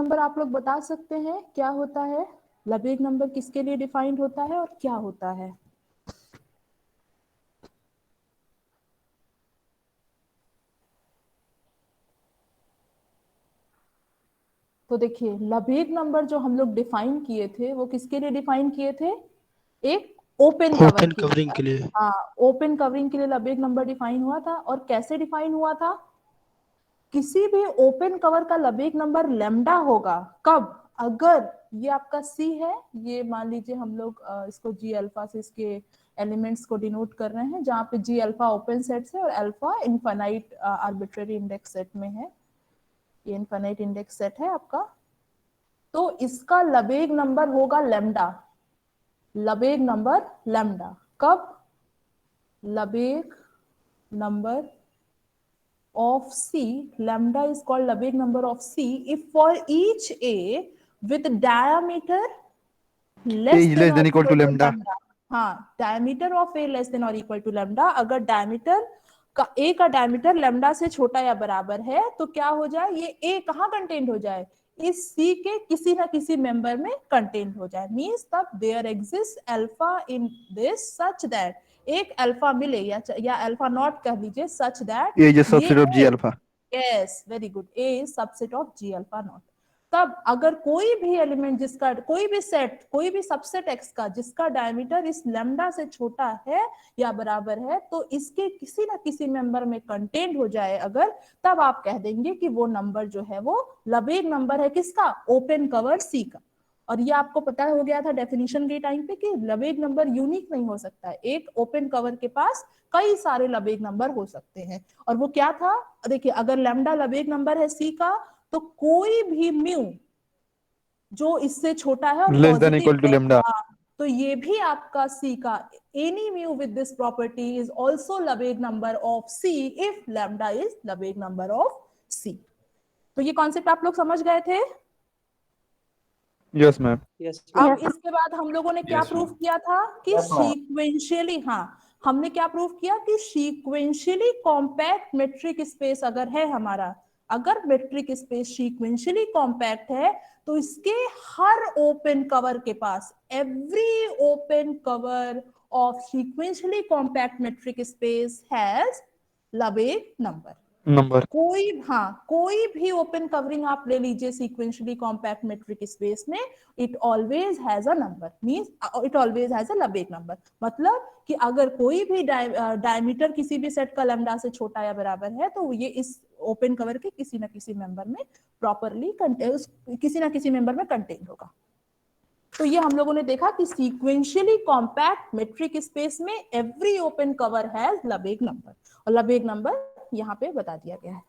Number आप लोग बता सकते हैं क्या होता है? लबेग नंबर किसके लिए डिफाइंड होता है और क्या होता है? तो देखिए, लबेग नंबर जो हम लोग डिफाइन किए थे वो किसके लिए डिफाइन किए थे? एक ओपन कवर ओपन के कवरिंग के लिए। हाँ, ओपन कवरिंग के लिए लबेग नंबर डिफाइन हुआ था। और कैसे डिफाइन हुआ था? किसी भी ओपन कवर का लबेग नंबर लैम्डा होगा कब? अगर ये आपका सी है, ये मान लीजिए हम लोग इसको जी अल्फा से इसके एलिमेंट्स को डिनोट कर रहे हैं, जहां पे जी अल्फा ओपन सेट है और alpha infinite arbitrary index set में है। ये इनफाइनाइट इंडेक्स सेट है आपका। तो इसका लबेग नंबर होगा लैम्डा। लबेग नंबर लैम्डा कब? लबेग number of C, lambda is called Lebesgue number of C if for each A with diameter less is than less or than equal equal to to lambda. lambda। हाँ, diameter of A less than or equal to lambda, अगर diameter का A का diameter lambda से छोटा या बराबर है तो क्या हो जाए? ये A कहाँ कंटेंट हो जाए? इस C के किसी ना किसी मेंबर में कंटेंट हो जाए। मीन्स तब there exist alpha in this such that, एक अल्फा मिले या अल्फा नॉट कह लीजिए, such that A is a ये subset of G alpha. Yes very good, A is subset of G alpha not. तब अगर कोई भी एलिमेंट जिसका, कोई भी सेट, कोई भी सबसेट एक्स का जिसका डायमीटर इस लैम्डा से छोटा है या बराबर है, तो इसके किसी ना किसी मेंबर में कंटेंट हो जाए अगर, तब आप कह देंगे कि वो नंबर जो है वो लबेग नंबर है। किसका? ओपन कवर सी का। और ये आपको पता हो गया था डेफिनेशन के टाइम पे कि लबेग नंबर यूनिक नहीं हो सकता है। एक ओपन कवर के पास कई सारे लबेग नंबर हो सकते हैं। और वो क्या था? देखिए, अगर लैम्डा लबेग नंबर है सी का, तो कोई भी म्यू जो इससे छोटा है और Less than positive equal to है, lambda. हाँ, तो ये भी आपका सी का any mu with this property is also Lebesgue number of C if lambda is Lebesgue number of C. तो ये कॉन्सेप्ट आप लोग समझ गए थे? Yes, ma'am. यस अब इसके बाद हम लोगों ने क्या Yes, प्रूव ma'am. किया था कि सीक्वेंशियली, हाँ, हमने क्या प्रूव किया कि सीक्वेंशियली कॉम्पैक्ट मेट्रिक स्पेस अगर है हमारा, अगर मेट्रिक स्पेस सीक्वेंशियली कॉम्पैक्ट है, तो इसके हर ओपन कवर के पास, every open cover of sequentially compact metric space has Lebesgue number. Number. कोई, हाँ, कोई भी ओपन कवरिंग आप ले लीजिए सीक्वेंशियली कॉम्पैक्ट मेट्रिक स्पेस में, it always has a number, means it always has a Lebesgue number. मतलब कि अगर कोई भी डायमीटर किसी भी सेट का लैम्डा से छोटा या बराबर है, तो ये इस ओपन कवर के किसी ना किसी मेंबर में प्रॉपरली किसी ना किसी मेंबर में कंटेन होगा। तो ये हम लोगों ने देखा कि सीक्वेंशियली कॉम्पैक्ट मेट्रिक स्पेस में every open cover has Lebesgue number, और लबेग नंबर यहाँ पे बता दिया गया है।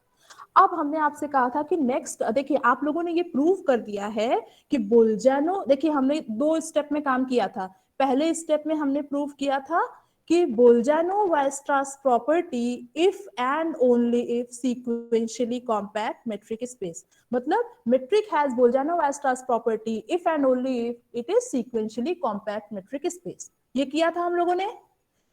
अब हमने आपसे कहा था कि नेक्स्ट, देखिए आप लोगों ने ये प्रूव कर दिया है कि बोल्जानो, देखिए हमने दो स्टेप में काम किया था। पहले स्टेप में हमने प्रूव किया था कि Bolzano Weierstrass property if and only if sequentially compact metric space, मतलब metric has Bolzano Weierstrass property if and only if it is sequentially compact metric space. ये किया था हम लोगों ने।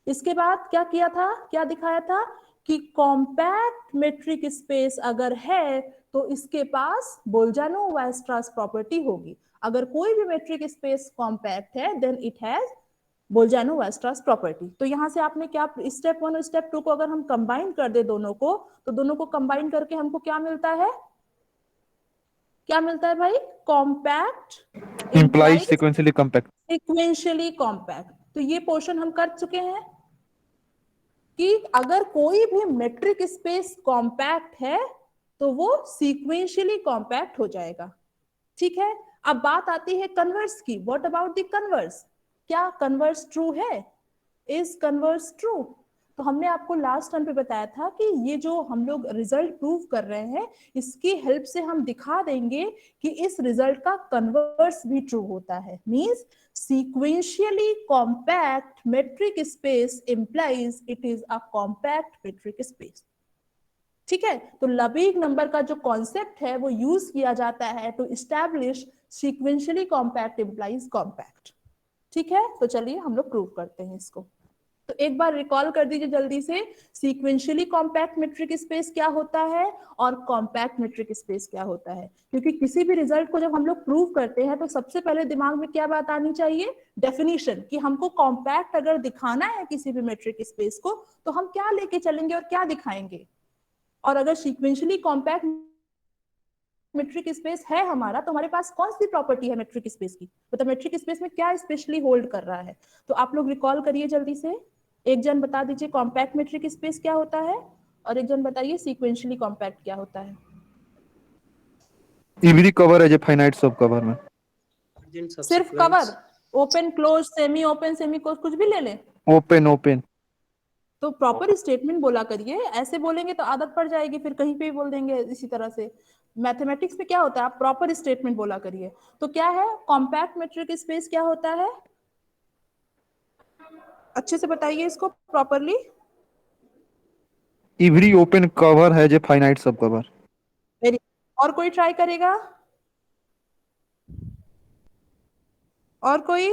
इसके बाद क्या किया था, क्या दिखाया था कि कॉम्पैक्ट मेट्रिक स्पेस अगर है तो इसके पास बोल्जानो-वायस्ट्रास प्रॉपर्टी होगी। अगर कोई भी मेट्रिक स्पेस कॉम्पैक्ट है then it has Bolzano Weierstrass property. तो यहां से आपने क्या, स्टेप वन और स्टेप टू को अगर हम कंबाइन कर दे दोनों को, तो दोनों को कंबाइन करके हमको क्या मिलता है? क्या मिलता है भाई? Compact Implies implies sequentially compact. Sequentially compact. तो ये पोर्शन हम कर चुके हैं कि अगर कोई भी मेट्रिक स्पेस कॉम्पैक्ट है तो वो सीक्वेंशियली कॉम्पैक्ट हो जाएगा। ठीक है, अब बात आती है कन्वर्स की। What about the converse? क्या कन्वर्स ट्रू है? Is converse true? तो हमने आपको लास्ट टाइम पे बताया था कि ये जो हम लोग रिजल्ट प्रूव कर रहे हैं, इसकी हेल्प से हम दिखा देंगे कि इस रिजल्ट का कन्वर्स भी ट्रू होता है। Means sequentially compact metric space implies it is a compact metric space। ठीक है, तो लबेग नंबर का जो कॉन्सेप्ट है वो यूज किया जाता है to establish sequentially compact implies compact. ठीक है, तो चलिए हम लोग प्रूव करते हैं इसको। तो एक बार रिकॉल कर दीजिए जल्दी से, सीक्वेंशियली कॉम्पैक्ट मेट्रिक स्पेस क्या होता है और कॉम्पैक्ट मेट्रिक स्पेस क्या होता है। क्योंकि किसी भी रिजल्ट को जब हम लोग प्रूव करते हैं तो सबसे पहले दिमाग में क्या बात आनी चाहिए, डेफिनेशन, कि हमको कॉम्पैक्ट अगर दिखाना है किसी भी मेट्रिक स्पेस को तो हम क्या लेके चलेंगे और क्या दिखाएंगे। और अगर सीक्वेंशियली कॉम्पैक्ट मेट्रिक स्पेस है हमारा तो हमारे पास कौन सी प्रॉपर्टी है मेट्रिक स्पेस की, मतलब मेट्रिक स्पेस में क्या स्पेशली होल्ड कर रहा है। तो आप लोग रिकॉल करिए जल्दी से, एक जन बता दीजिए कॉम्पैक्ट मेट्रिक स्पेस क्या होता है और एक जन बताइए सीक्वेंशियली कॉम्पैक्ट क्या होता है। Every cover as a finite subcover में। सिर्फ cover, open close semi close कुछ भी ले ले, ओपन ओपन। तो प्रॉपर स्टेटमेंट बोला करिए, ऐसे बोलेंगे तो आदत पड़ जाएगी, फिर कहीं पे भी बोल देंगे इसी तरह से। मैथमेटिक्स में क्या होता है, आप प्रॉपर स्टेटमेंट बोला करिए। तो क्या है कॉम्पैक्ट मेट्रिक स्पेस, क्या होता है, अच्छे से बताइए इसको प्रॉपरली। एवरी ओपन कवर है जे फाइनाइट सब कवर। वेरी, और कोई ट्राई करेगा, और कोई,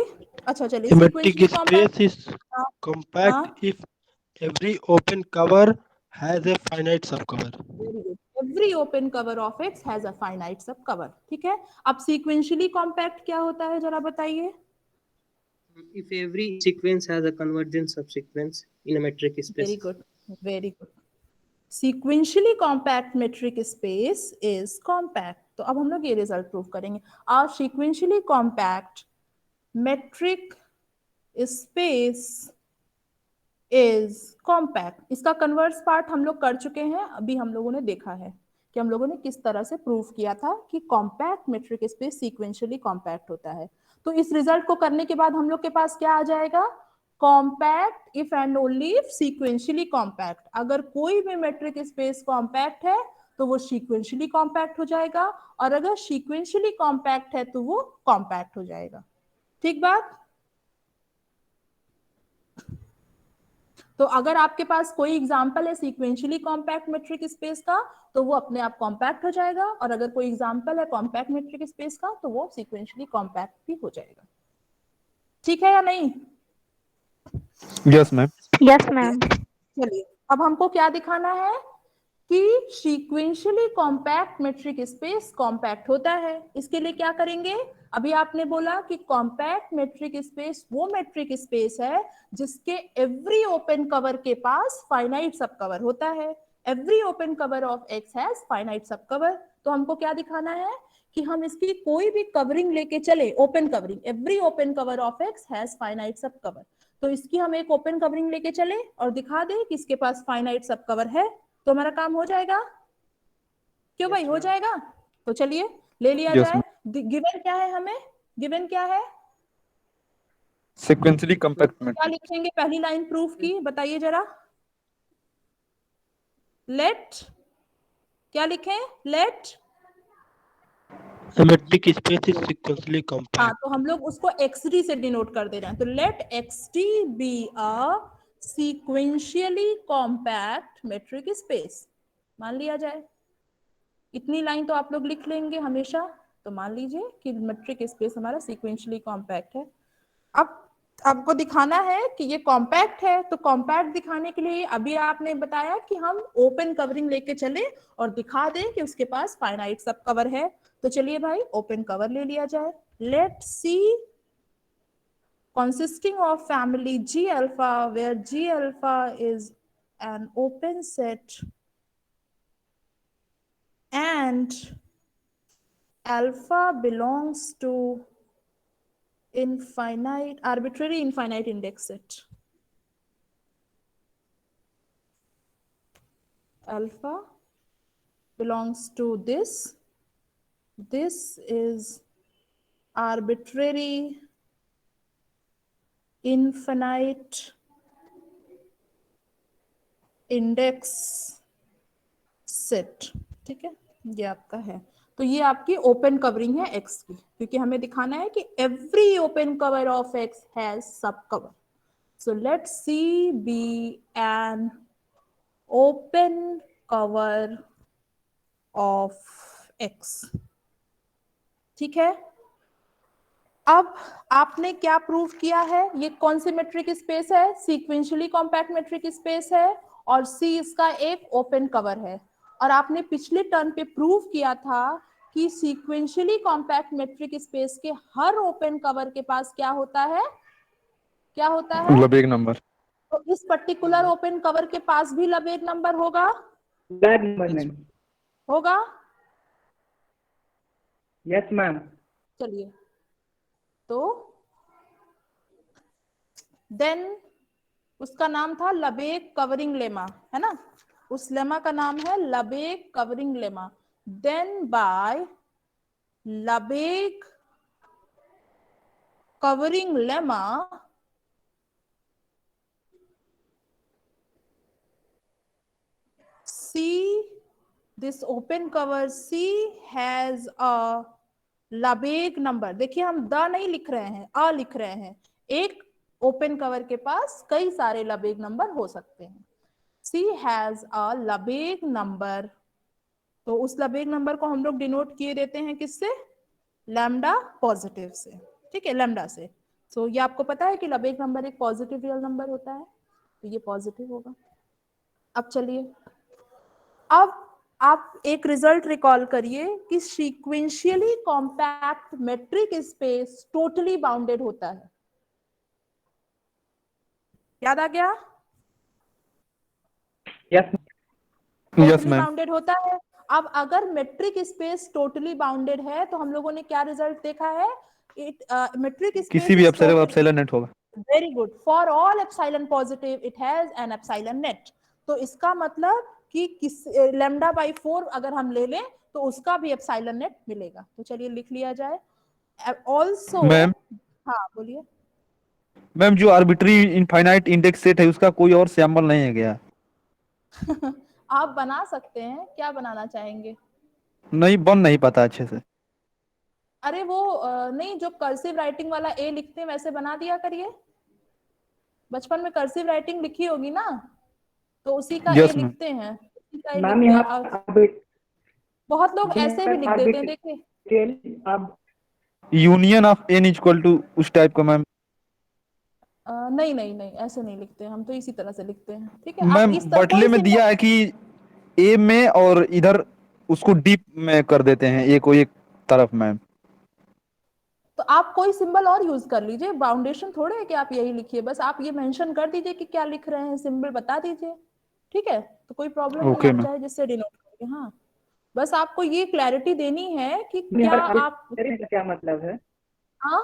अच्छा चलिए A metric sequentially compact. space is हाँ compact हाँ, if every open cover has a finite subcover. Very good, every open cover of X has a finite सब कवर, ठीक है। अब सीक्वेंशियली कॉम्पैक्ट क्या होता है जरा बताइए। If every sequence has a convergent subsequence in a metric very space. Good, very good, sequentially compact metric space is compact। तो अब हम लोग ये रिजल्ट प्रूव करेंगे, our sequentially compact metric space is compact। इसका कन्वर्स पार्ट हम लोग कर चुके हैं, अभी हम लोगों ने देखा है कि हम लोगों ने किस तरह से प्रूव किया था कि compact metric space sequentially compact होता है। तो इस रिजल्ट को करने के बाद हम लोग के पास क्या आ जाएगा, compact if and only if sequentially compact. अगर कोई भी मेट्रिक स्पेस कॉम्पैक्ट है तो वो सीक्वेंशियली कॉम्पैक्ट हो जाएगा, और अगर सीक्वेंशियली कॉम्पैक्ट है तो वो कॉम्पैक्ट हो जाएगा। ठीक बात। तो अगर आपके पास कोई एग्जांपल है सीक्वेंशियली कॉम्पैक्ट मेट्रिक स्पेस का तो वो अपने आप कॉम्पैक्ट हो जाएगा, और अगर कोई एग्जांपल है कॉम्पैक्ट मेट्रिक स्पेस का तो वो सीक्वेंशियली कॉम्पैक्ट भी हो जाएगा। ठीक है या नहीं। Yes ma'am. Yes ma'am. चलिए अब हमको क्या दिखाना है कि sequentially compact metric space compact होता है। इसके लिए क्या करेंगे, अभी आपने बोला कि कॉम्पैक्ट मेट्रिक स्पेस वो मेट्रिक स्पेस है जिसके एवरी ओपन कवर के पास फाइनाइट सब कवर होता है। Every open cover of X has finite सब कवर। तो हमको क्या दिखाना है कि हम इसकी कोई भी कवरिंग लेके चले, open covering, every open cover of X has finite सब कवर। तो इसकी हम एक ओपन कवरिंग लेके चले और दिखा दे कि इसके पास फाइनाइट सब कवर है, तो हमारा काम हो जाएगा। क्यों Yes, भाई, हो ma'am. जाएगा। तो चलिए ले लिया यस जाए। मैम। गिवन क्या है हमें, गिवन क्या है, सीक्वेंशियली कॉम्पैक्ट क्या मैट्रिक्स। लिखेंगे पहली लाइन प्रूफ की, बताइए जरा। लेट, क्या लिखें, late, A metric space is sequentially हाँ compact. तो हम लोग उसको xd से डिनोट कर दे रहे हैं, तो let xd be a sequentially compact metric space, मान लिया जाए। इतनी लाइन तो आप लोग लिख लेंगे हमेशा, तो मान लीजिए कि मेट्रिक स्पेस हमारा सीक्वेंशियली कॉम्पैक्ट है। अब आपको दिखाना है कि ये कॉम्पैक्ट है, तो कॉम्पैक्ट दिखाने के लिए अभी आपने बताया कि हम ओपन कवरिंग लेके चले और दिखा दें कि उसके पास फाइनाइट सब कवर है। तो चलिए भाई ओपन कवर ले लिया जाए। Let see consisting of family G alpha where G alpha is an open set and alpha belongs to infinite, arbitrary infinite index set. Alpha belongs to this is arbitrary infinite index set। ठीक है, ये आपका है। तो ये आपकी open covering है x की, क्योंकि हमें दिखाना है कि every open cover of X has subcover. So let C be an open cover of X. ठीक है, अब आपने क्या प्रूव किया है, ये कौन सी मेट्रिक स्पेस है, सीक्वेंशियली कॉम्पैक्ट मेट्रिक स्पेस है और सी इसका एक ओपन कवर है। और आपने पिछले टर्म पे प्रूव किया था कि सीक्वेंशियली कॉम्पैक्ट मेट्रिक स्पेस के हर ओपन कवर के पास क्या होता है, क्या होता है, लबेग नंबर। तो इस पर्टिकुलर ओपन कवर के पास भी लबेग नंबर होगा, लबेग नंबर मैम। होगा। Yes ma'am. चलिए, तो देन उसका नाम था लबेग कवरिंग लेमा, है ना, उस लेमा का नाम है Lebesgue covering lemma. Then by Lebesgue covering lemma C, this open cover C has a Lebesgue number. देखिए हम द नहीं लिख रहे हैं, अ लिख रहे हैं। एक ओपन कवर के पास कई सारे लबेग नंबर हो सकते हैं। C has a Lebesgue number, तो उस लबेग नंबर को हम लोग डिनोट किए देते हैं किससे, लैम्डा पॉजिटिव से, ठीक है, लैम्डा से। सो ये आपको पता है कि लबेग नंबर एक पॉजिटिव रियल नंबर होता है, तो ये पॉजिटिव होगा। अब चलिए, अब आप एक रिजल्ट रिकॉल करिए कि sequentially compact metric space totally bounded होता है। याद आ गया? Yes totally ma'am. बाउंडेड होता है। अब अगर मेट्रिक स्पेस टोटली बाउंडेड है तो हम लोगों ने क्या रिजल्ट देखा है, इट मेट्रिक किसी भी स्पेस एप्सिलॉन नेट होगा। Very good, for all epsilon positive it has an epsilon net. तो इसका मतलब कि किस लैम्डा बाई 4 अगर हम ले लें तो उसका भी एप्सिलॉन नेट मिलेगा। तो चलिए लिख लिया जाए ऑल्सो। मैम, हाँ बोलिए। मैम जो आर्बिट्री इनफाइनाइट इंडेक्स सेट है उसका कोई और सैंपल नहीं है क्या? आप बना सकते हैं, क्या बनाना चाहेंगे? नहीं, बन नहीं पाता अच्छे से। अरे वो नहीं, जो कर्सिव राइटिंग वाला ए लिखते हैं वैसे बना दिया करिए। बचपन में कर्सिव राइटिंग लिखी होगी ना, तो उसी का ए यस मैम। लिखते हैं, उसी का ए मैम लिखते हैं। यहाँ और बहुत लोग ऐसे भी लिख देते हैं, देखिए। अब union of n equal to उस टाइप का मैम। नहीं नहीं नहीं, ऐसे नहीं लिखते हम तो इसी तरह से लिखते हैं, ठीक है। आप मैम इस तरह बटले कोई में सिंबल, दिया है कि ए में और इधर उसको डीप में कर देते हैं, ए को एक तरफ मैम। तो आप कोई सिंबल और यूज कर लीजिए, बाउंडेशन थोड़े है कि आप यही लिखिए, बस आप ये मेंशन कर दीजिए कि क्या लिख रहे हैं, सिंबल बता दीजिए, ठीक है। तो कोई प्रॉब्लम नहीं, ओके आप मैम। चाहे जिससे डिनोट करिए। हाँ, बस आपको ये क्लैरिटी देनी है कि क्या यहाँ पर आप, arbitrary का क्या मतलब है? हाँ,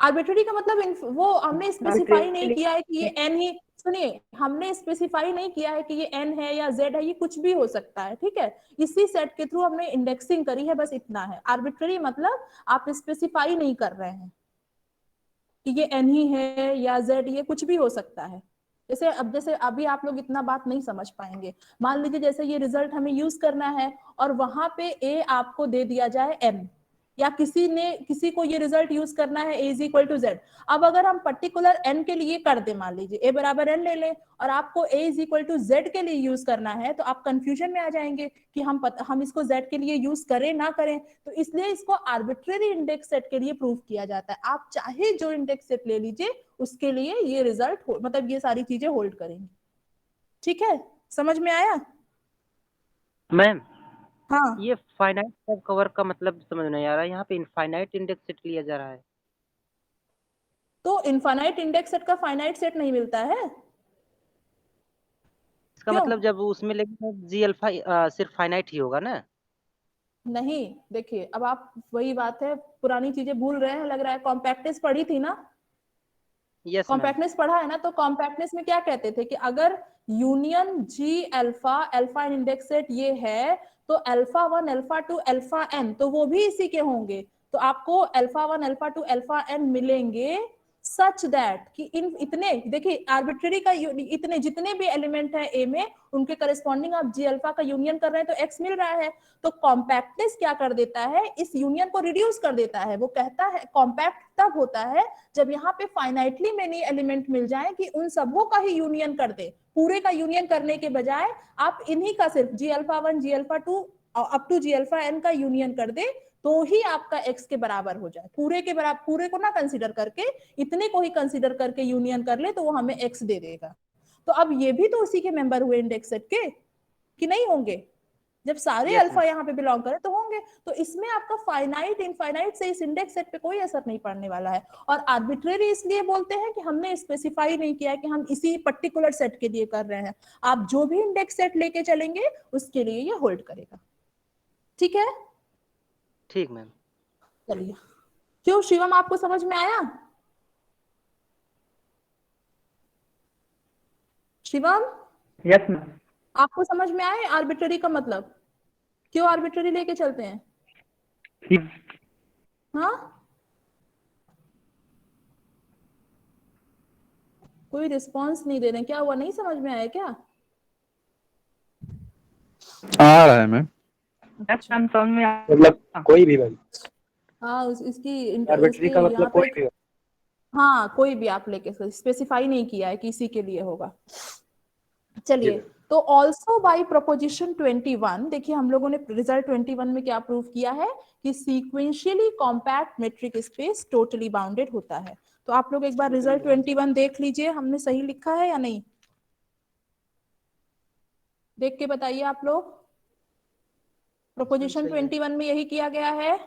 आर्बिट्ररी का मतलब वो हमने स्पेसिफाई नहीं Arbitrary किया है कि ये एन ही, सुनिए, हमने स्पेसिफाई नहीं किया है कि ये एन है या जेड है, ये कुछ भी हो सकता है, ठीक है। इसी सेट के थ्रू हमने इंडेक्सिंग करी है, बस इतना है। आर्बिट्ररी मतलब आप स्पेसिफाई नहीं कर रहे हैं कि ये एन ही है या जेड, ये कुछ भी हो सकता है। जैसे अभी आप लोग इतना बात नहीं समझ पाएंगे। मान लीजिए जैसे ये रिजल्ट हमें यूज करना है और वहां पे ए आपको दे दिया जाए एम, या किसी को ये रिजल्ट यूज करना है ए इज इक्वल टू जेड। अब अगर हम पर्टिकुलर एन के लिए कर दे, मान लीजिए ए बराबर एन ले लें और आपको ए इज इक्वल टू जेड के लिए यूज करना है, तो आप कंफ्यूजन में आ जाएंगे कि हम इसको जेड के लिए यूज करें ना करें। तो इसलिए इसको आर्बिट्रेरी इंडेक्स सेट के लिए प्रूव किया जाता है। आप चाहे जो इंडेक्स सेट ले लीजिए, उसके लिए ये रिजल्ट मतलब ये सारी चीजें होल्ड करेंगे, ठीक है। समझ में आया? मैम हाँ, ये फाइनाइट सब कवर का मतलब समझ नहीं आ रहा है। यहाँ पे इनफाइनाइट इंडेक्स सेट लिया जा रहा है। तो इनफाइनाइट इंडेक्स सेट का फाइनाइट सेट नहीं मिलता है, इसका क्यों? मतलब जब उसमें लेंगे जी अल्फा सिर्फ फाइनाइट ही होगा ना? नहीं, देखिए अब आप वही बात है, पुरानी चीजें भूल रहे हैं लग रहा है। कॉम्पैक्टनेस पढ़ी थी ना, यस मैम। कॉम्पैक्टनेस पढ़ा है ना, तो कॉम्पैक्टनेस में क्या कहते थे कि अगर यूनियन जी अल्फा, अल्फा इंडेक्स सेट ये है, तो अल्फा 1 अल्फा 2 अल्फा एन तो वो भी इसी के होंगे। तो आपको अल्फा 1 अल्फा 2 अल्फा एन मिलेंगे सच दैट कि इन इतने, देखिए आर्बिट्ररी का इतने जितने भी एलिमेंट है ए में, उनके करस्पॉन्डिंग आप जी अल्फा का यूनियन कर रहे हैं तो एक्स मिल रहा है। तो कॉम्पैक्टनेस क्या कर देता है, इस यूनियन को रिड्यूस कर देता है। वो कहता है कॉम्पैक्ट तब होता है जब यहाँ पे फाइनाइटली मेनी एलिमेंट मिल जाए कि उन सबों का ही यूनियन कर दे। पूरे का यूनियन करने के बजाय आप इन्हीं का सिर्फ G alpha 1 G alpha 2 up to G alpha N का यूनियन कर दे, तो ही आपका x के बराबर हो जाए। पूरे के बराबर, पूरे को ना कंसीडर करके, इतने को ही कंसीडर करके यूनियन कर ले तो वो हमें x दे देगा। तो अब ये भी तो उसी के मेंबर हुए इंडेक्स सेट के, कि नहीं होंगे? जब सारे Yes, अल्फा यहाँ पे बिलोंग करें तो होंगे। तो इसमें आपका फाइनाइट इनफाइनाइट से इस इंडेक्स सेट पे कोई असर नहीं पड़ने वाला है। और आर्बिट्रेरी इसलिए बोलते हैं कि हमने स्पेसिफाई नहीं किया कि हम इसी पर्टिकुलर सेट के लिए कर रहे हैं। आप जो भी इंडेक्स सेट लेके चलेंगे उसके लिए ये होल्ड करेगा। ठीक है, ठीक मैम। चलिए। क्यों शिवम, आपको समझ में आया? Shivam, Yes, ma'am. आपको समझ में आया आर्बिट्ररी का मतलब? क्यों आर्बिट्ररी लेके चलते हैं? हाँ, कोई रिस्पांस नहीं दे रहे, क्या हुआ, नहीं समझ में आया क्या? आ रहा है मैम। Yes, ma'am. समझ में आ- मतलब कोई भी भाई, हाँ, इसकी आर्बिट्री का मतलब कोई भी। हाँ, कोई भी आप लेके, स्पेसिफाई नहीं किया है कि इसी के लिए होगा। चलिए, तो ऑल्सो बाय प्रोपोजिशन 21, देखिए हम लोगों ने रिजल्ट 21 में क्या प्रूव किया है कि sequentially compact metric space totally bounded होता है। तो आप लोग एक बार रिजल्ट 21 देख लीजिए, हमने सही लिखा है या नहीं, देख के बताइए आप लोग। प्रोपोजिशन 21 में यही किया गया है।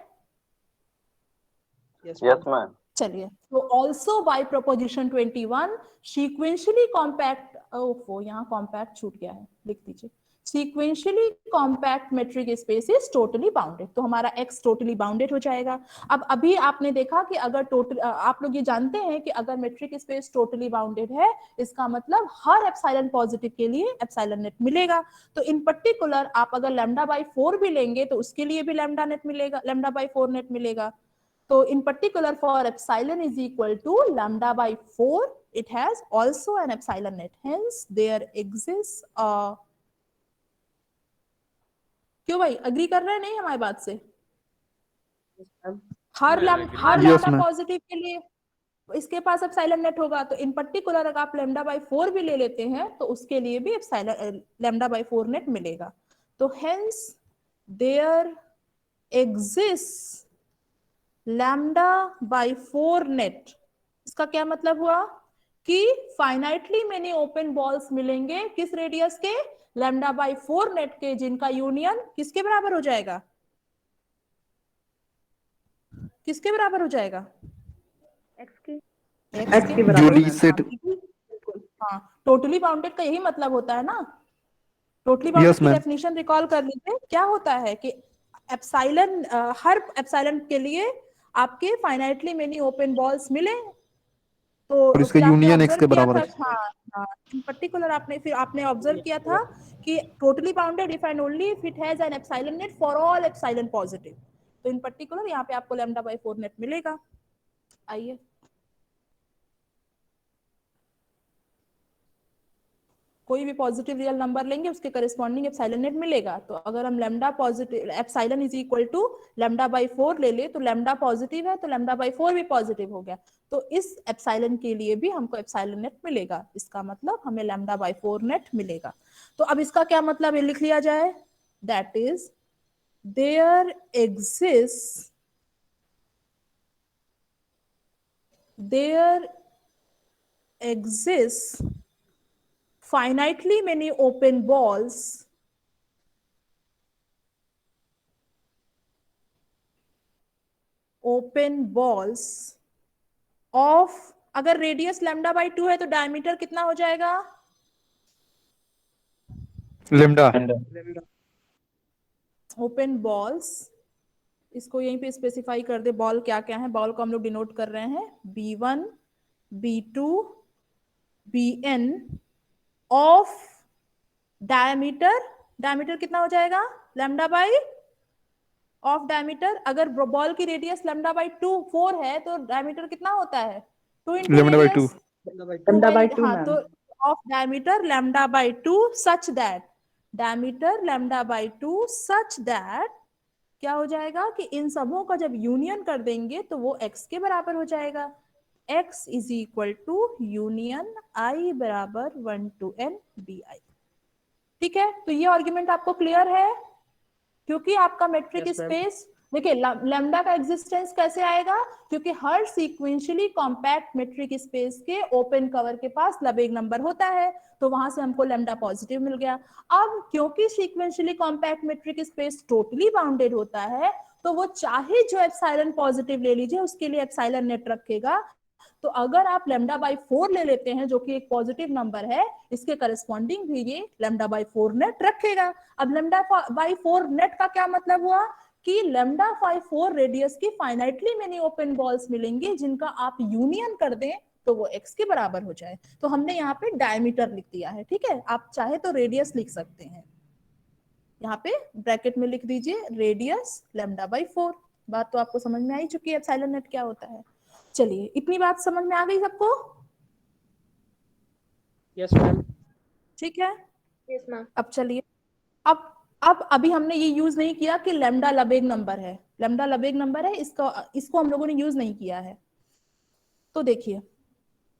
Yes, ma'am. चलिए, तो also by proposition 21 sequentially compact, ओफो यहाँ कॉम्पैक्ट छूट गया है, लिख दीजिए। Sequentially compact metric space is totally bounded, तो हमारा x टोटली बाउंडेड हो जाएगा। अब अभी आपने देखा कि अगर टोटल, आप लोग ये जानते हैं कि अगर मेट्रिक स्पेस टोटली बाउंडेड है, इसका मतलब हर एप्सिलॉन पॉजिटिव के लिए एप्सिलॉन नेट मिलेगा। तो इन पर्टिकुलर आप अगर λ/4 भी लेंगे तो उसके लिए भी लैम्डा नेट मिलेगा, λ/4 नेट मिलेगा। So in particular for epsilon is equal to λ/4, it has also an epsilon net. Hence there exists a, क्यों भाई, अग्री कर रहे हैं नहीं हमारी बात से? हर Yes, लैम्डा ma'am. पॉजिटिव के लिए इसके पास एप्सिलॉन नेट होगा। तो इन पर्टिकुलर अगर आप λ/4 भी ले लेते हैं तो उसके लिए भी एप्सिलॉन λ/4 नेट मिलेगा। तो हेंस देयर एग्जिस्ट λ/4 नेट। इसका क्या मतलब हुआ कि फाइनाइटली मेनी ओपन बॉल्स मिलेंगे किस रेडियस के, λ/4 नेट के, जिनका यूनियन किसके बराबर हो जाएगा, किसके बराबर हो जाएगा? X के x के बराबर, यूली ma'am. सेट। बिल्कुल, हाँ, टोटली बाउंडेड का यही मतलब होता है ना। टोटली Yes, बाउंडेड की ma'am. डेफिनेशन रिकॉल कर लीजिए, क्या होता है कि एप्सिलॉन, हर एप्सिलॉन के लिए आपके फाइनाइटली मेनी ओपन बॉल्स मिले, तो और इसका फिर आपने यूनियन x ऑब्जर्व के किया बराबर था, है। हाँ हाँ, इन पर्टिकुलर आपने ऑब्जर्व किया था कि totally bounded if and only if it has an epsilon net for all epsilon positive. तो इन पर्टिकुलर यहाँ पे आपको λ/4 नेट मिलेगा। आइए, कोई भी पॉजिटिव रियल नंबर लेंगे उसके करस्पॉन्डिंग एप्सिलॉन नेट मिलेगा। तो अगर हम lambda positive, epsilon is equal to λ/4 ले ले, तो लैम्डा पॉजिटिव है तो λ/4 भी पॉजिटिव हो गया। तो इस एप्सिलॉन के लिए भी हमको एप्सिलॉन नेट मिलेगा, इसका मतलब हमें λ/4 नेट मिलेगा। तो अब इसका क्या मतलब है, लिख लिया जाए, that is there exists finitely many open balls of, अगर रेडियस λ/2 है तो डायमीटर कितना हो जाएगा, लेमडा। ओपन बॉल्स, इसको यहीं पे स्पेसिफाई कर दे, बॉल क्या क्या है, बॉल को हम लोग डिनोट कर रहे हैं B1 B2 Bn of diameter कितना हो जाएगा, λ/ ऑफ डायमीटर। अगर बॉल की रेडियस λ/4 है तो डायमीटर कितना होता है, 2 into λ/2। रेडियस, λ/2, हाँ, ma'am. तो of diameter λ/2 such that, diameter λ/2 such that क्या हो जाएगा कि इन सबों का जब यूनियन कर देंगे तो वो x के बराबर हो जाएगा। x is equal to union i बराबर 1 to n bi। ठीक है, तो ये आर्ग्यूमेंट आपको क्लियर है, क्योंकि आपका मेट्रिक Yes, ma'am. स्पेस देखिए लैम्डा का एग्जिस्टेंस कैसे आएगा, क्योंकि हर सीक्वेंशियली कॉम्पैक्ट मेट्रिक स्पेस के ओपन कवर के पास लबेग नंबर होता है, तो वहां से हमको लैम्डा पॉजिटिव मिल गया। अब क्योंकि sequentially compact metric space totally bounded होता है, तो वो चाहे जो एप्सिलॉन पॉजिटिव ले लीजिए, उसके लिए एप्सिलॉन नेट रखेगा। तो अगर आप लैम्डा बाई 4 ले लेते हैं, जो कि एक पॉजिटिव नंबर है, इसके करस्पॉन्डिंग भी ये लैम्डा बाई 4 नेट रखेगा। अब लैम्डा बाई 4 नेट का क्या मतलब हुआ कि लैम्डा बाई 4 रेडियस की फाइनाइटली मेनी ओपन बॉल्स मिलेंगी, जिनका आप यूनियन कर दें तो वो x के बराबर हो जाए। तो हमने यहाँ पे डायमीटर लिख दिया है, ठीक है। आप चाहे तो रेडियस लिख सकते हैं, यहाँ पे ब्रैकेट में लिख दीजिए रेडियस लैम्डा बाई 4। बात तो आपको समझ में आ ही चुकी है एप्सिलॉन नेट क्या होता है। चलिए इतनी बात समझ में आ गई सबको? Yes, ma'am. ठीक है। Yes ma'am. अब चलिए, अब अभी हमने ये यूज नहीं किया कि लैम्डा लबेग नंबर है, लैम्डा लबेग नंबर है, इसको हम लोगों ने यूज नहीं किया है। तो देखिए,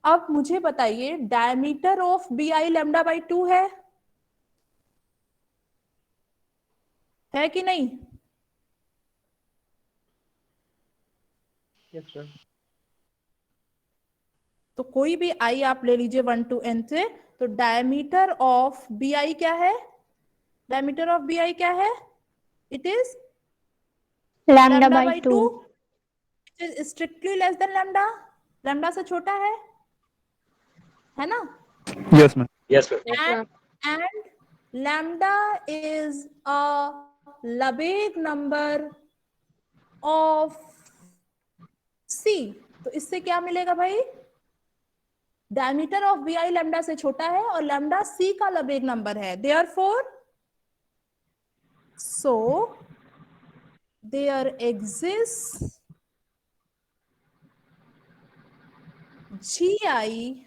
अब मुझे बताइए diameter of B i lambda by 2 है कि नहीं? Yes, ma'am. तो कोई भी आई आप ले लीजिए 1 to n से, तो डायमीटर ऑफ बी आई क्या है? डायमीटर ऑफ बी आई क्या है? It is lambda lambda by by 2। 2, is strictly less than lambda, lambda से छोटा है ना? Yes ma'am. Yes and ma'am. and lambda is a Lebesgue number of C। तो इससे क्या मिलेगा भाई? Diameter of B i lambda से छोटा है और लैम्डा C का Lebesgue नंबर है, therefore so there exists GI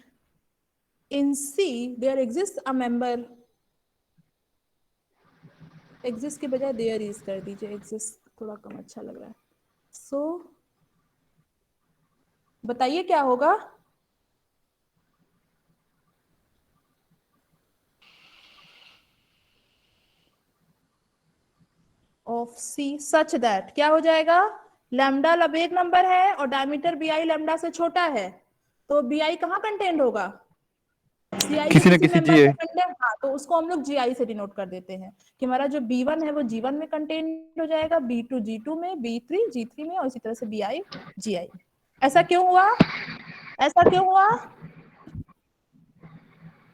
in C, there exists a member, exist के बजाय देयर इज कर दीजिए, एग्जिस्ट थोड़ा कम अच्छा लग रहा है। सो बताइए क्या होगा? ऑफ सी सच दैट क्या हो जाएगा? लैम्डा लबेग नंबर है और डायमीटर बी आई लैम्डा से छोटा है, तो बी आई कहाँ कंटेंड होगा? सीआई के किसी न किसी किसी मेंबर जी में कंटेंट, हाँ, तो उसको हम लोग जीआई से डिनोट कर देते हैं कि हमारा जो B1 है वो G1 में कंटेंट हो जाएगा, B2 G2 में, B3 G3 में, और इसी तरह से BI GI। ऐसा क्यों हुआ? ऐसा क्यों हुआ?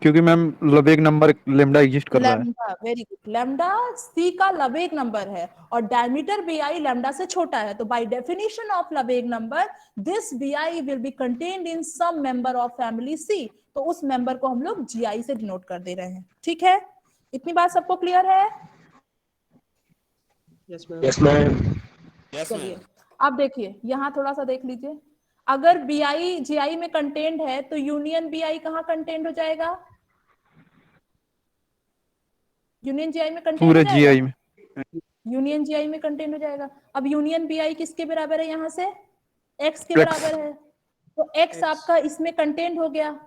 क्योंकि मैम लबेग नंबर लैम्डा एग्जिस्ट कर रहा है। लैम्डा, वेरी गुड, लैम्डा सी का लबेग नंबर है और डायमीटर बीआई लैम्डा से छोटा है, तो by definition of Lebesgue number this B I will be contained in some member of family C, तो उस मेंबर को हम लोग जीआई से डिनोट कर दे रहे हैं। ठीक है, इतनी बात सबको क्लियर है? Yes, ma'am. Yes ma'am. चलिए अब देखिए, यहाँ थोड़ा सा देख लीजिए, अगर बीआई जीआई में कंटेंट है तो यूनियन बीआई कहाँ कंटेंट हो जाएगा? यूनियन जीआई में कंटेंट हो पूरे जाएगा, जीआई में। यूनियन जीआई में कंटेंट हो जाएगा। अब यूनियन बीआई किसके बराबर है? यहाँ से एक्स के X। बराबर है, तो एक्स आपका इसमें कंटेंट हो गया,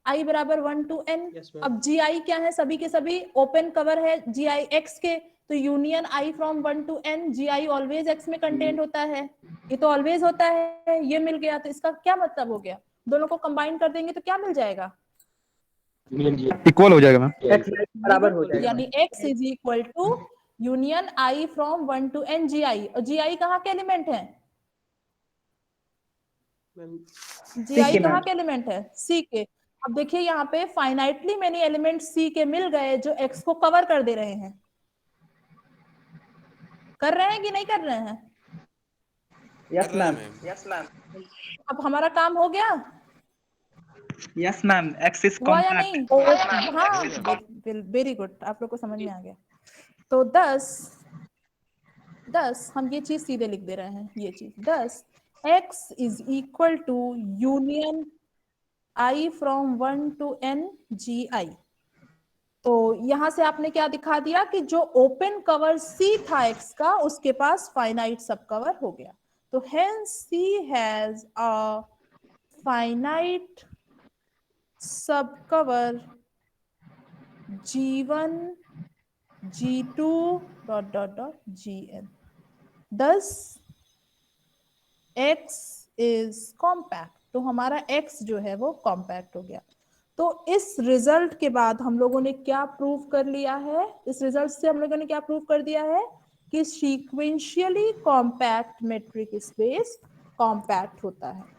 आई बराबर 1 to n। Yes, ma'am. अब जी आई क्या है? सभी के सभी ओपन कवर है जी आई एक्स के, तो union i from 1 to n, G i always x में कंटेंट होता है, ये तो ऑलवेज होता है, ये मिल गया। तो इसका क्या मतलब हो गया? दोनों को कंबाइन कर देंगे तो क्या मिल जाएगा? इक्वल हो जाएगा मैम। एक्स बराबर हो जाएगा। यानी x is equal to union i from 1 to n G i. और जी आई कहाँ के एलिमेंट है? Ma'am, जी C आई के कहाँ मैम। के एलिमेंट है? सी के। अब देखिए यहाँ पे फाइनाइटली मेनी एलिमेंट सी के मिल गए जो एक्स को कवर कर दे रहे हैं, कर रहे हैं कि नहीं कर रहे हैं? Yes ma'am. अब हमारा काम हो गया, यस मैम, एक्स इज हुआ या कॉम्पैक्ट। नहीं? हाँ, वेरी गुड, आप लोग को समझ में आ गया। तो 10 हम ये चीज सीधे लिख दे रहे हैं, ये चीज 10 x is equal to union i from 1 to n G i. तो यहां से आपने क्या दिखा दिया कि जो ओपन कवर C था x का, उसके पास फाइनाइट सब कवर हो गया। तो hence C has a finite subcover G1 G2 ... Gn। does x is compact, तो हमारा x जो है वो कॉम्पैक्ट हो गया। तो इस रिजल्ट के बाद हम लोगों ने क्या प्रूव कर लिया है, इस रिजल्ट से हम लोगों ने क्या प्रूव कर दिया है कि sequentially compact metric space compact होता है।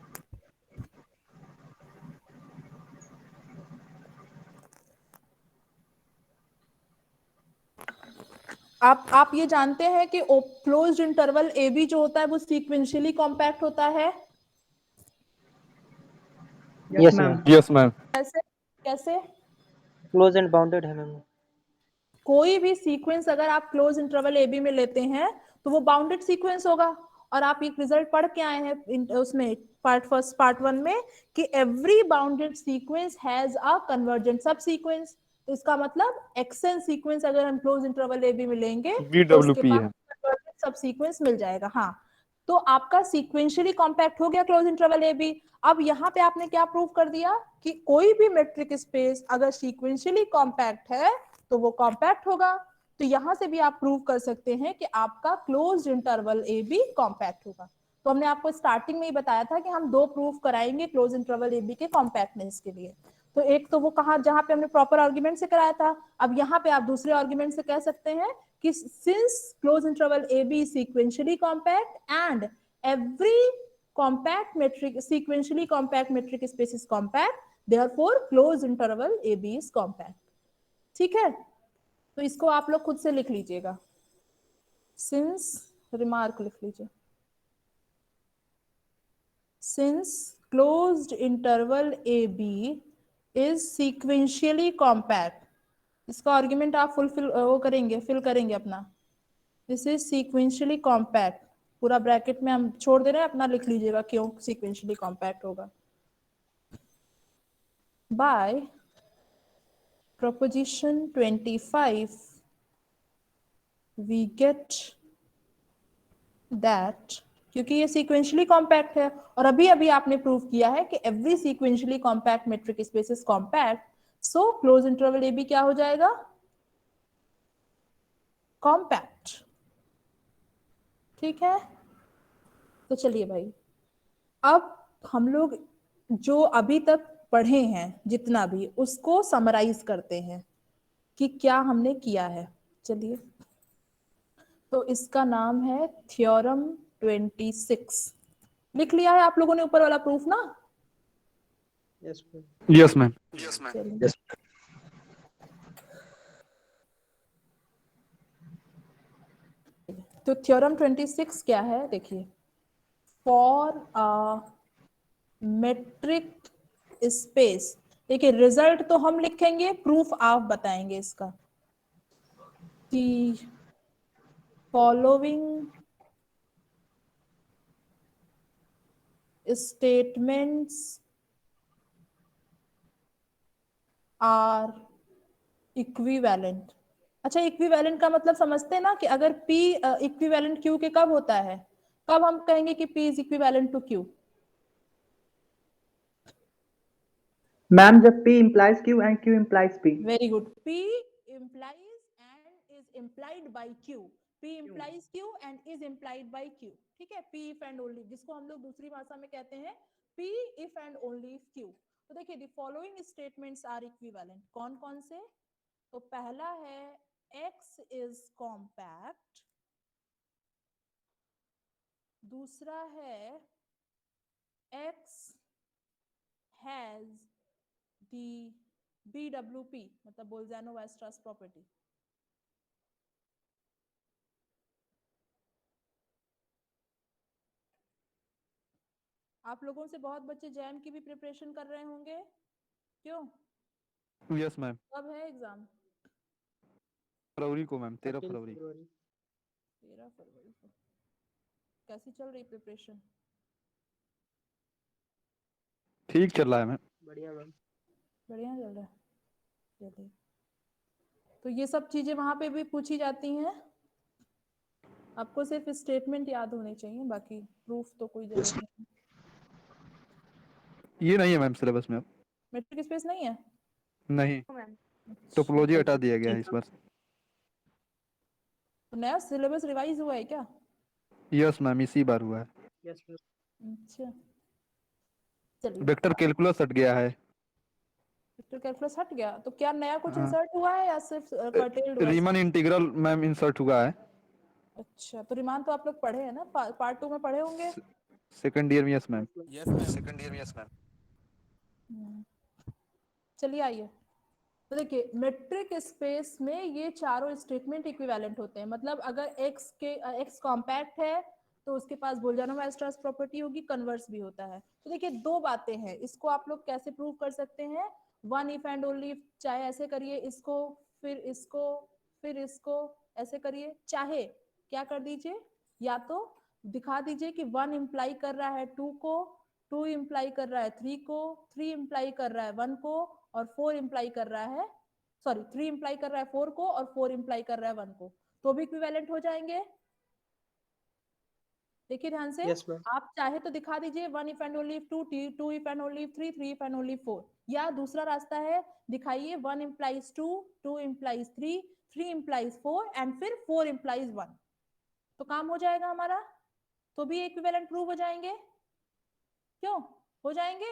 आप ये जानते हैं कि क्लोज्ड इंटरवल ए बी जो होता है वो सीक्वेंशियली कॉम्पैक्ट होता है। Yes, ma'am. Yes ma'am. कैसे कैसे? क्लोज एंड बाउंडेड है मैम। कोई भी सीक्वेंस अगर आप क्लोज इंटरवल ए बी में लेते हैं तो वो बाउंडेड सीक्वेंस होगा। और आप एक रिजल्ट पढ़ के आए हैं उसमें पार्ट 1 में कि every bounded sequence has a convergent सब सीक्वेंस। तो इसका मतलब एक्सएन सीक्वेंस अगर हम क्लोज इंटरवल ए बी में लेंगे तो उसके VWP पास है। कन्वर्जेंट सब सीक्वेंस मिल जाएगा। हाँ, तो आपका सीक्वेंशियली कॉम्पैक्ट हो गया क्लोज इंटरवल ए बी। अब यहाँ पे आपने क्या प्रूव कर दिया कि कोई भी मेट्रिक स्पेस अगर सीक्वेंशियली कॉम्पैक्ट है तो वो कॉम्पैक्ट होगा। तो यहां से भी आप प्रूव कर सकते हैं कि आपका closed interval A B compact होगा। तो हमने आपको स्टार्टिंग में ही बताया था कि हम 2 प्रूफ कराएंगे क्लोज इंटरवल ए बी के कॉम्पैक्टनेस के लिए। तो एक तो वो कहा जहां पे हमने प्रॉपर आर्गुमेंट से कराया था, अब यहाँ पे आप दूसरे आर्गुमेंट से कह सकते हैं कि since close interval A B sequentially compact and every compact metric sequentially compact metric space is compact, therefore closed interval ab is compact। ठीक है, तो इसको आप लोग खुद से लिख लीजिएगा, सिंस रिमार्क लिख लीजिए, since closed interval A B is sequentially compact. इसका आर्ग्यूमेंट आप वो करेंगे, फिल करेंगे अपना, दिस इज सीक्वेंशियली कॉम्पैक्ट, पूरा ब्रैकेट में हम छोड़ दे रहे हैं, अपना लिख लीजिएगा क्यों सीक्वेंशियली कॉम्पैक्ट होगा। By proposition 25 we get that, क्योंकि ये सीक्वेंशियली कॉम्पैक्ट है और अभी अभी आपने प्रूव किया है कि every sequentially compact metric space is compact, so close interval A B क्या हो जाएगा, कॉम्पैक्ट। ठीक है, तो चलिए भाई, अब हम लोग जो अभी तक पढ़े हैं जितना भी उसको समराइज करते हैं कि क्या हमने किया है। चलिए, तो इसका नाम है थ्योरम 26। लिख लिया है आप लोगों ने ऊपर वाला प्रूफ ना? Yes, ma'am. Yes ma'am. चलिए, तो थ्योरम 26 क्या है देखिए, फॉर अ मेट्रिक स्पेस, देखिए रिजल्ट तो हम लिखेंगे, प्रूफ आप बताएंगे इसका कि फॉलोइंग स्टेटमेंट्स आर इक्विवेलेंट। अच्छा, इक्विवेलेंट का मतलब समझते हैं ना कि अगर P इक्विवेलेंट Q के कब होता है, कब हम कहेंगे कि P इज इक्विवेलेंट टू Q? मैम जब P implies Q and Q implies P। Very good, P implies and is implied by Q, P implies Q and is implied by Q। ठीक है, P if and only, जिसको हम लोग दूसरी भाषा में कहते हैं P if and only if Q। तो देखिए, the following statements are equivalent, कौन कौन से? तो पहला है X is compact, दूसरा है X has the BWP मतलब बोल्जानो-वायस्ट्रास प्रॉपर्टी। आप लोगों से बहुत बच्चे जैम की भी प्रिपरेशन कर रहे होंगे, क्यों? Yes ma'am. कब है एग्जाम? फरवरी को मैम, 13 13 फरवरी। February। 13 फरवरी को। कैसी चल रही प्रिपरेशन? ठीक चल रहा है मैम। बढ़िया मैम। बढ़िया चल रहा है, चलिए। तो ये सब चीजें वहां पे भी पूछी जाती हैं, आपको सिर्फ स्टेटमेंट याद होने चाहिए, बाकी प्रूफ तो कोई जरूरत नहीं। ये नहीं है मैम सिलेबस में अब। मेट्रिक स्पेस नहीं है? नहीं, मैम। टोपोलॉजी हटा दिया गया है इस बार। तो नया सिलेबस रिवाइज हुआ है क्या? यस मैम, इसी बार हुआ है। Yes, ma'am. अच्छा चलिए, वेक्टर कैलकुलस हट गया है। वेक्टर कैलकुलस हट गया तो क्या नया कुछ हाँ। इंसर्ट हुआ है या सिर्फ कर्टेल्ड हुआ है? रीमन इंटीग्रल मैम इंसर्ट हुआ है। अच्छा, तो रिमान तो आप लोग पढ़े हैं ना, पार्ट 2 में पढ़े होंगे। सेकंड ईयर में, yes ma'am. Yes ma'am. Hmm, चलिए आइए, तो देखिए मेट्रिक स्पेस में ये चारों स्टेटमेंट इक्विवेलेंट होते हैं। मतलब अगर x कॉम्पैक्ट है तो उसके पास बोल्जानो-वेस्टर्स प्रॉपर्टी होगी, कन्वर्स भी होता है। तो देखिए दो बातें हैं, इसको आप लोग कैसे प्रूव कर सकते हैं? वन इफ एंड ओनली, चाहे ऐसे करिए इसको, फिर इसको, फिर इसको, ऐसे करिए, चाहे क्या कर दीजिए, या तो दिखा दीजिए कि वन इंप्लाई कर रहा है टू को, टू इंप्लाई कर रहा है थ्री को, थ्री इंप्लाई कर रहा है वन को, और फोर इंप्लाई कर रहा है, सॉरी थ्री इंप्लाई कर रहा है फोर को और फोर इंप्लाई कर रहा है वन को, तो भी इक्विवेलेंट हो जाएंगे। देखिए ध्यान से, Yes, ma'am. आप चाहे तो दिखा दीजिए one if and only two, two if and only three, three if and only four, या दूसरा रास्ता है दिखाइए one implies two, two implies three, three implies four and फिर फोर इंप्लाइज वन, तो काम हो जाएगा हमारा, तो भी इक्विवेलेंट प्रूव हो जाएंगे। क्यों हो जाएंगे?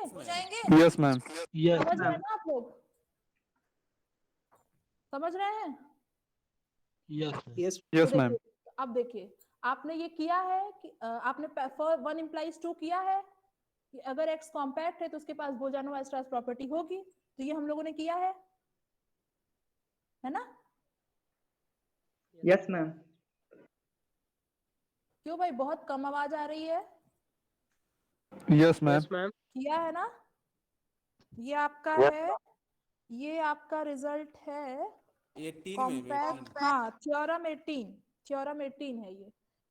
Yes ma'am. Yes, समझ रहे हैं ma'am. ना आप लोग? समझ रहे हैं? Yes, ma'am. Yes. यस तो मैम। देखिए, अब देखिए आपने ये किया है कि आपने वन इंप्लाइज टू किया है कि अगर x कॉम्पैक्ट है तो उसके पास बोल्जानो-वेस्टर्स प्रॉपर्टी होगी, तो ये हम लोगों ने किया है ना? Yes, ma'am. क्यों भाई बहुत कम आवाज आ रही है? Yes ma'am. Yes, ma'am. किया है ना? ये आपका है, ये आपका रिजल्ट है 18 में कॉम्पैक्ट, हाँ थ्योरम 18, थ्योरम 18 है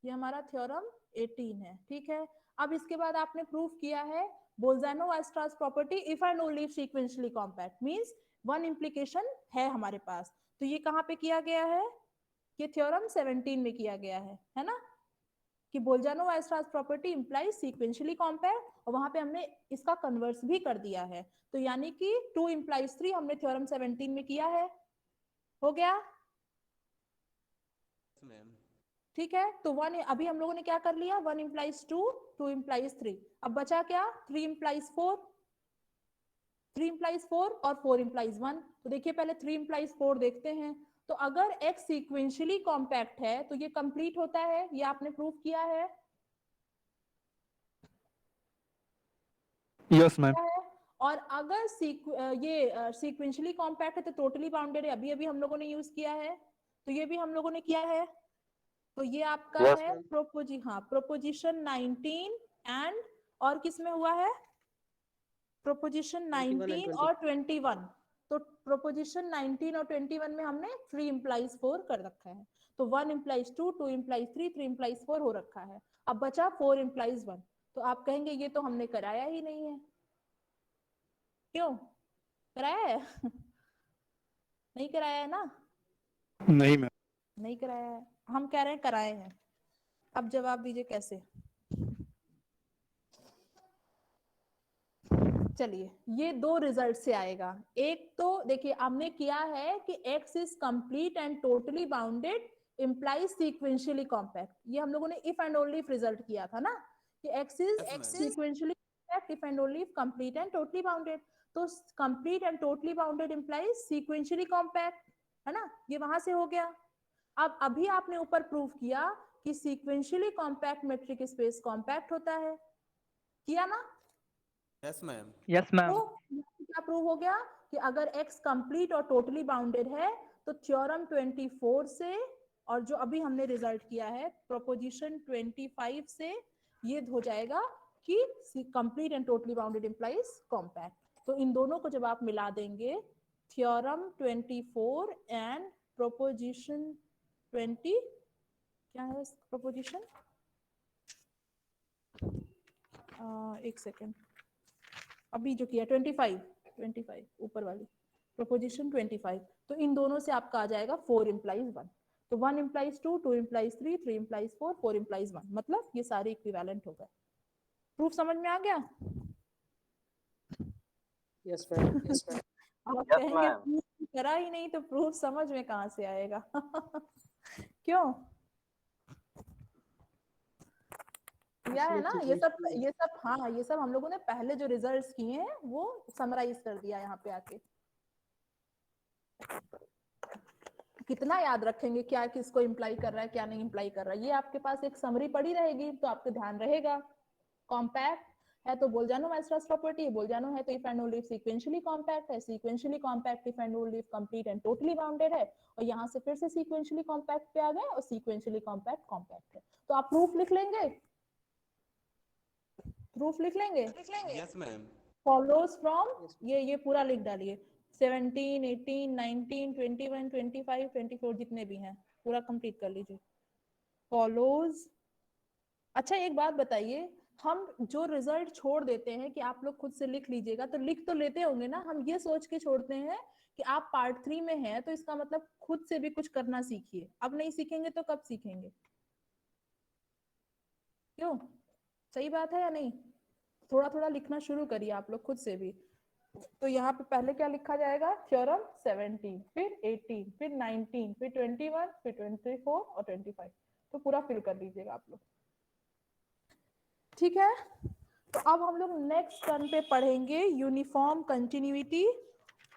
ये हमारा थ्योरम 18 है, ठीक है। अब इसके बाद आपने प्रूफ किया है Bolzano Weierstrass property if and only sequentially compact, means one implication है हमारे पास, तो ये कहाँ पे किया गया है? ये थ्योरम 17 में किया गया है ना, कि बोल्जानो-वेस्टर्स प्रॉपर्टी इंप्लाइज सीक्वेंशियली कॉम्पैक्ट, और वहां पे हमने इसका कन्वर्स भी कर दिया है, तो यानी कि टू इंप्लाइज थ्री हमने थ्योरम 17 में किया है, हो गया, मैम। ठीक है। तो वन अभी हम लोगों ने क्या कर लिया, one implies two, two implies three, अब बचा क्या, three implies four, three implies four और फोर इंप्लाइज वन, तो देखिए पहले थ्री इंप्लाइज फोर देखते हैं। तो अगर x सीक्वेंशियली कॉम्पैक्ट है तो ये कंप्लीट होता है, ये आपने प्रूव किया है, यस मैम। क्या है? और अगर ये सीक्वेंशियली कॉम्पैक्ट है तो टोटली बाउंडेड है, अभी अभी हम लोगों ने यूज किया है, तो ये भी हम लोगों ने किया है, तो ये आपका Yes, है प्रोपोजिशन 19 एंड, और किस में हुआ है, प्रोपोजिशन 21 and 19 और 21, तो प्रोपोजिशन 19 और 21 में हमने थ्री इंप्लाइज फोर कर रखा है, तो one implies two, two implies three, three implies four हो रखा है, अब बचा फोर इंप्लाइज वन, तो आप कहेंगे ये तो हमने कराया ही नहीं है, क्यों कराया है? नहीं कराया है ना? नहीं मैम। नहीं कराया है, हम कह रहे हैं कराए हैं, अब जवाब दीजिए कैसे। चलिए ये दो रिजल्ट से आएगा, एक तो देखिए हमने किया है कि x is complete and totally bounded implies sequentially compact, ये हम लोगों ने if and only if result किया था ना, कि x is sequentially compact if and only if complete and totally bounded, तो complete and totally bounded implies sequentially compact, है ना, ये वहां से हो गया। अब अभी आपने ऊपर प्रूव किया कि sequentially compact metric space compact होता है, किया ना? Yes ma'am. Yes, ma'am. तो क्या प्रूव हो गया कि अगर x कंप्लीट और टोटली बाउंडेड है तो थ्योरम 24 से, और जो अभी हमने रिजल्ट किया है प्रोपोजिशन 25 से, ये हो जाएगा कि complete and totally bounded implies compact, तो इन दोनों को जब आप मिला देंगे, थ्योरम 24 एंड प्रोपोजिशन 20, क्या है प्रोपोजिशन, एक सेकेंड, अभी जो किया 25 ऊपर वाली प्रोपोजिशन 25, तो इन दोनों से आपका आ जाएगा फोर इंप्लाइज वन, तो one implies two, two implies three, three implies four, four implies one, मतलब ये सारे इक्विवेलेंट हो गए। प्रूफ समझ में आ गया? Yes, ma'am. Yes, ma'am. आप कहेंगे proof करा ही नहीं तो प्रूफ समझ में कहां से आएगा? क्यों? किया है ना ये सब हाँ ये सब हम लोगों ने पहले जो रिजल्ट्स किए हैं वो समराइज कर दिया यहाँ पे आके। कितना याद रखेंगे क्या किसको इम्प्लाई कर रहा है क्या नहीं इम्प्लाई कर रहा है, ये आपके पास एक समरी पड़ी रहेगी तो आपको ध्यान रहेगा। कॉम्पैक्ट है तो बोल्जानो माइस्ट्रास प्रॉपर्टी, बोल्जानो है तो if and only if sequentially compact है, sequentially compact if and only if complete and totally bounded है, और यहाँ से फिर से सीक्वेंशियली कॉम्पैक्ट पे आ गए और सीक्वेंशियली कॉम्पैक्ट कॉम्पैक्ट है। तो आप प्रूफ लिख लेंगे, प्रूफ लिख लेंगे। Yes, ma'am. फॉलोज फ्रॉम ये पूरा लिख डालिए 17, 18, 19, 21, 25, 24 जितने भी हैं पूरा कंप्लीट कर लीजिए। फॉलोज। अच्छा एक बात बताइए, हम जो रिजल्ट छोड़ देते हैं कि आप लोग खुद से लिख लीजिएगा, तो लिख तो लेते होंगे ना, हम ये सोच के छोड़ते हैं कि आप पार्ट 3 में हैं तो इसका मतलब खुद से भी कुछ करना सीखिए। अब नहीं सीखेंगे तो कब सीखेंगे? क्यों? सही बात है या नहीं? थोड़ा थोड़ा लिखना शुरू करिए आप लोग खुद से भी। तो यहाँ पे पहले क्या लिखा जाएगा? थ्योरम 17, फिर 18, फिर 19, फिर 21, फिर 24 और 25। तो पूरा फिल कर लीजिएगा आप लोग, ठीक है। तो अब हम लोग नेक्स्ट टर्म पे पढ़ेंगे यूनिफॉर्म कंटिन्यूटी,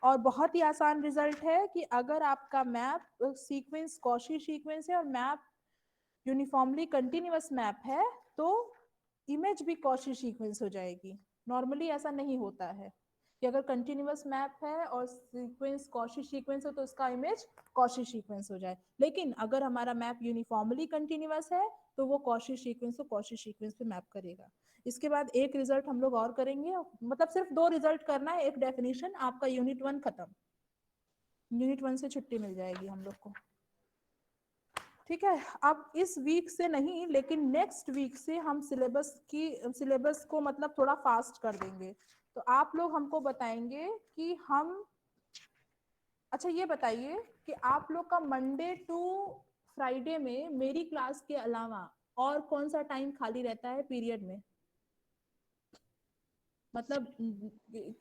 और बहुत ही आसान रिजल्ट है कि अगर आपका मैप सीक्वेंस कॉची सीक्वेंस है और मैप यूनिफॉर्मली कंटिन्यूअस मैप है तो इमेज भी कॉची सीक्वेंस हो जाएगी। नॉर्मली ऐसा नहीं होता है कि अगर कंटिन्यूअस मैप है और सीक्वेंस कॉची सीक्वेंस हो तो उसका इमेज कॉची सीक्वेंस हो जाए, लेकिन अगर हमारा मैप यूनिफॉर्मली कंटिन्यूअस है तो वो कॉची सीक्वेंस को कॉची सीक्वेंस पे मैप करेगा। इसके बाद एक रिजल्ट हम लोग और करेंगे, मतलब सिर्फ 2 रिजल्ट करना है, एक डेफिनेशन, आपका यूनिट 1 खत्म। यूनिट 1 से छुट्टी मिल जाएगी हम लोग को, ठीक है। अब इस वीक से नहीं लेकिन नेक्स्ट वीक से हम सिलेबस को मतलब थोड़ा फास्ट कर देंगे। तो आप लोग हमको बताएंगे कि हम, अच्छा ये बताइए कि आप लोग का मंडे टू फ्राइडे में मेरी क्लास के अलावा और कौन सा टाइम खाली रहता है पीरियड में? मतलब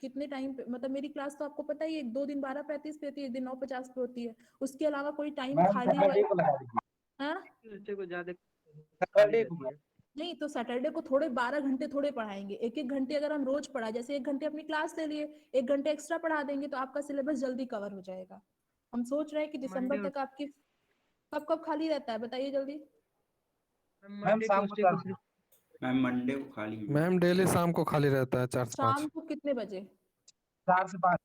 कितने टाइम पे, मतलब मेरी क्लास तो आपको पता ही है 2 दिन 12:35 पे होती है, 1 दिन 9:50 पे होती है, उसके अलावा कोई टाइम खाली है? हाँ बच्चे को ज्यादा नहीं, तो सैटरडे को थोड़े 12 घंटे थोड़े पढ़ाएंगे, 1-1 घंटे अगर हम रोज पढ़ा, जैसे 1 घंटे अपनी क्लास ले लिए, 1 घंटे एक्स्ट्रा पढ़ा देंगे तो आपका सिलेबस जल्दी कवर हो जाएगा। हम सोच रहे हैं कि दिसंबर तक आपकी कब कब खाली रहता है बताइए जल्दी। मंडे ट्यूसडे को सिर्फ मैम मंडे को खाली है। मैम डेली शाम को खाली रहता है 4 से 5। शाम को कितने बजे? 4 से 5।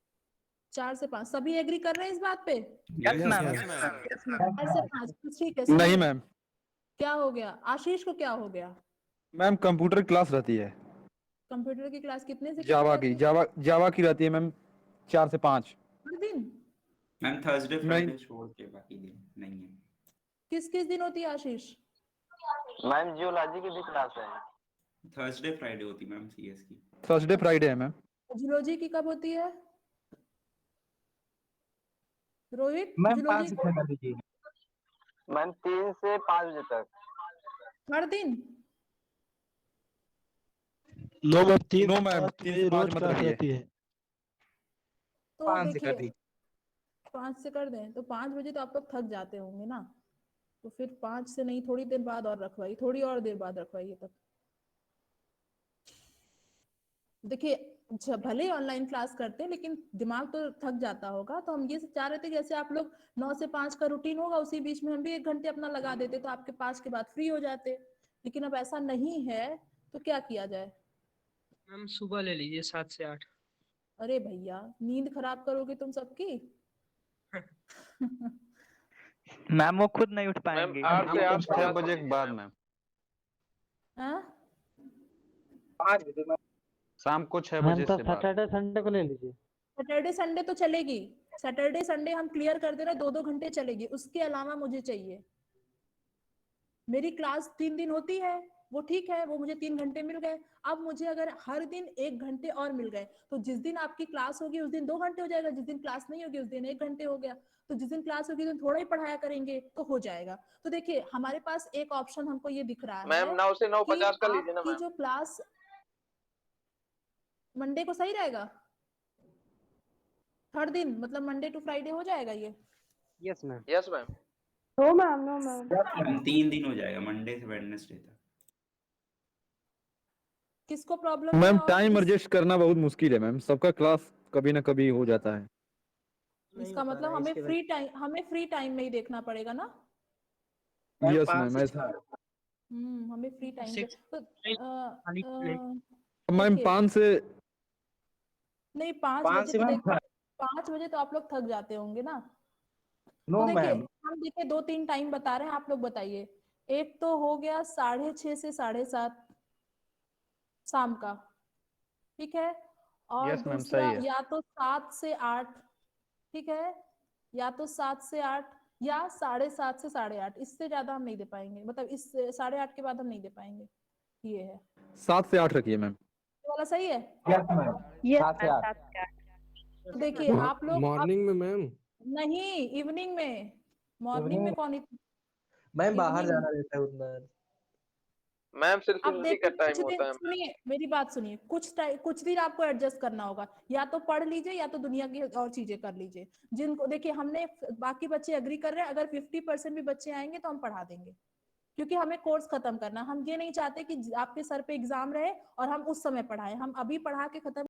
4 से 5। सभी एग्री कर रहे हैं इस बात पे? Yes ma'am. 4 से 5 ठीक है। नहीं मैम। क्या हो गया? आशीष को क्या हो गया? मैम कंप्यूटर क्लास रहती है, कंप्यूटर की क्लास कितने से जावा की, जावा की रहती है मैम 4 से 5 हर दिन? मैम थर्सडे फ्राइडे छोड़ के बाकी दिन नहीं है। किस किस दिन होती है आशीष? मैम जियोलॉजी की भी क्लास है। थर्सडे फ्राइडे होती मैम सीएस की। थर्सडे फ्राइडे है मैम। जियोलॉजी की कब होती है रोहित? मैम जियोलॉजी 5 से 6 कर दीजिए। मैम 3 से 5 बजे तक। हर दिन? नो मैम 3 नो मैम, 3 से 5 रोज मत क्लास रखिए। रहती है। तो 5 से कर देखिए दीजिए। 5 से कर दें तो 5 बजे तो आप लोग थक जाते होंगे ना, तो फिर 5 से नहीं, थोड़ी देर बाद और रखवाइए, थोड़ी और देर बाद रखवाइए तब। देखिए भले ही ऑनलाइन क्लास करते हैं लेकिन दिमाग तो थक जाता होगा, तो हम ये चाह रहे थे जैसे आप लोग 9 से 5 का रूटीन होगा उसी बीच में हम भी 1 घंटे अपना लगा देते तो आपके 5 के बाद फ्री हो जाते, लेकिन अब ऐसा नहीं है तो क्या किया जाए? मैम सुबह ले लीजिए 7 से 8। अरे भैया नींद खराब करोगे तुम सबकी। मैम वो खुद नहीं उठ पाएंगे। 8 से 8 6 बजे के बाद मैम। हाँ? 5 बजे मैम। शाम को 6 बजे से बाद। सैटरडे संडे को ले लीजिए। सैटरडे संडे तो चलेगी, सैटरडे संडे हम क्लियर कर दे रहे 2-2 घंटे चलेगी, उसके अलावा मुझे चाहिए। मेरी क्लास 3 दिन होती है वो ठीक है, वो मुझे 3 घंटे मिल गए, अब मुझे अगर हर दिन 1 घंटे और मिल गए तो जिस दिन आपकी क्लास होगी उस दिन 2 घंटे हो जाएगा, जिस दिन क्लास नहीं होगी उस दिन 1 घंटे हो गया, तो जिस दिन क्लास होगी उस दिन थोड़ा ही पढ़ाया करेंगे तो हो जाएगा। तो देखिए हमारे पास एक ऑप्शन हमको ये दिख रहा है मैम 9 से 9:50 कर लीजिए ना कि मैम। जो क्लास मंडे को सही रहेगा, हर दिन मतलब मंडे टू फ्राइडे हो जाएगा ये? Yes ma'am. Yes ma'am. No ma'am, no ma'am. Ma'am 3 दिन हो जाएगा मंडे से वेडनेसडे तक। किसको प्रॉब्लम मैम है और टाइम किस, एडजस्ट करना बहुत मुश्किल है मैम, सबका क्लास कभी ना कभी हो जाता है। नहीं इसका हो पा मतलब रहा है इसके हमें फ्री टाइम में ही देखना पड़ेगा ना। यस मैम ऐसा। हमें फ्री टाइम पे Six तो खाली मैम देखिए 5 से नहीं 5 बजे तो देख 5 बजे तो आप लोग थक जाते होंगे ना। तो देखिए हम देखिए 2-3 टाइम बता रहे हैं, आप लोग बताइए। एक तो हो गया 6:30 से 7:30 शाम का, ठीक है। और यस मैम दूसरा सही है। या तो 7 से 8, ठीक है, या तो 7 से 8 या 7:30 से 8:30, इससे ज्यादा हम नहीं दे पाएंगे, मतलब इस 8:30 के बाद हम नहीं दे पाएंगे। ये है, 7 से 8 रखिए मैम। ये वाला सही है। Yes ma'am. तो देखिए आप लोग अब मॉर्निंग में मैम। नहीं, इवनिंग में, मॉर्निंग में कौन, मैम बाहर इवनिंग। जाना रहता है उतना। मैम सिर्फ अब उसी का देखिए टाइम कुछ दिन होता है। सुनिए, मेरी बात सुनिए, कुछ दिन आपको एडजस्ट करना होगा, या तो पढ़ लीजिए या तो दुनिया की और चीजें कर लीजिए। जिनको देखिए हमने बाकी बच्चे एग्री कर रहे हैं, अगर 50% भी बच्चे आएंगे तो हम पढ़ा देंगे, क्योंकि हमें कोर्स खत्म करना। हम ये नहीं चाहते कि आपके सर पे एग्जाम रहे और हम उस समय पढ़ाएं, हम अभी पढ़ा के खत्म